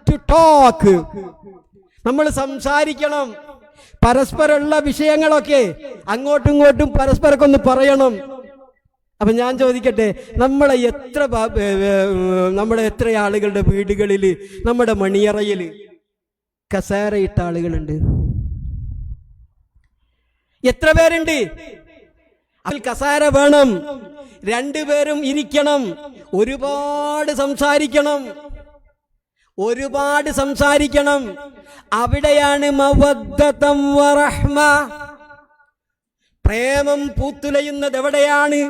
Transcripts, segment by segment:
To talk. നമ്മൾ സംസാരിക്കണം. പരസ്പരമുള്ള വിഷയങ്ങളൊക്കെ അങ്ങോട്ടും ഇങ്ങോട്ടും പരസ്പരമൊക്കെ ഒന്ന് പറയണം. അപ്പൊ ഞാൻ ചോദിക്കട്ടെ, നമ്മുടെ എത്ര ആളുകളുടെ വീടുകളിൽ, നമ്മുടെ മണിയറയിൽ കസേരയിട്ട ആളുകളുണ്ട്? എത്ര പേരുണ്ട്? അതിൽ കസേര വേണം, രണ്ടുപേരും ഇരിക്കണം, ഒരുപാട് സംസാരിക്കണം. അവിടെയാണ് മവദ്ദതം വറഹ്മ, പ്രേമം പൂത്തുലയുന്നത് എവിടെയാണ്?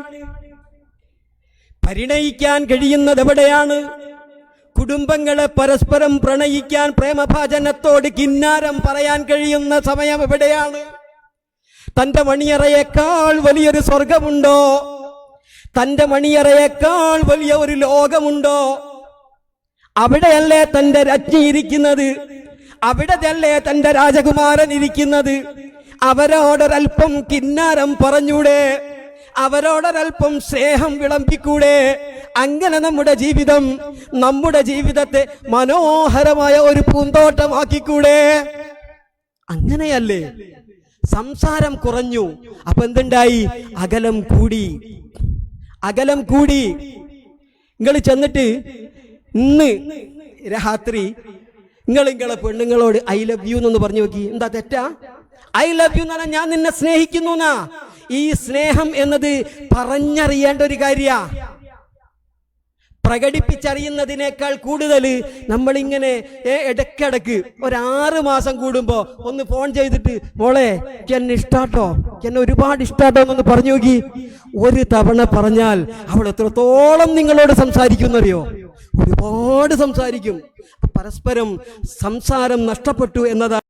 പരിണയിക്കാൻ കഴിയുന്നത് എവിടെയാണ്? കുടുംബങ്ങളെ പരസ്പരം പ്രണയിക്കാൻ, പ്രേമഭാജനത്തോട് കിന്നാരം പറയാൻ കഴിയുന്ന സമയം എവിടെയാണ്? തന്റെ മണിയറയേക്കാൾ വലിയൊരു സ്വർഗമുണ്ടോ? തന്റെ മണിയറയേക്കാൾ വലിയ ഒരു ലോകമുണ്ടോ? അവിടെയല്ലേ തന്റെ രാജ്ഞി ഇരിക്കുന്നത്? അവിടെയല്ലേ തന്റെ രാജകുമാരൻ ഇരിക്കുന്നത്? അവരോടൊരൽപ്പം കിന്നാരം പറഞ്ഞൂടെ? അവരോടൊരൽപ്പം സ്നേഹം വിളമ്പിക്കൂടെ? അങ്ങനെ നമ്മുടെ ജീവിതത്തെ മനോഹരമായ ഒരു പൂന്തോട്ടമാക്കിക്കൂടെ? അങ്ങനെയല്ലേ? സംസാരം കുറഞ്ഞു. അപ്പൊ എന്തുണ്ടായി? അകലം കൂടി. നിങ്ങൾ ചെന്നിട്ട് ഇന്ന് രാത്രി നിങ്ങളെ പെണ്ണുങ്ങളോട് ഐ ലവ് യു എന്ന് പറഞ്ഞു നോക്കി. എന്താ തെറ്റാ? ഐ ലവ് യു എന്ന് പറഞ്ഞാൽ ഞാൻ നിന്നെ സ്നേഹിക്കുന്നു എന്നാ. ഈ സ്നേഹം എന്നത് പറഞ്ഞറിയേണ്ട ഒരു കാര്യ. പ്രകടിപ്പിച്ചറിയുന്നതിനേക്കാൾ കൂടുതൽ നമ്മളിങ്ങനെ ഇടയ്ക്കിടക്ക് 6 മാസം കൂടുമ്പോ ഒന്ന് ഫോൺ ചെയ്തിട്ട്, മോളെ എന്നെ ഇഷ്ടാട്ടോ, എന്നെ ഒരുപാട് ഇഷ്ടാട്ടോ എന്നൊന്ന് പറഞ്ഞു നോക്കി. ഒരു തവണ പറഞ്ഞാൽ അവൾ എത്രത്തോളം നിങ്ങളോട് സംസാരിക്കുന്നറിയോ? ഒരുപാട് സംസാരിക്കും. പരസ്പരം സംസാരം നഷ്ടപ്പെട്ടു എന്നതാണ്.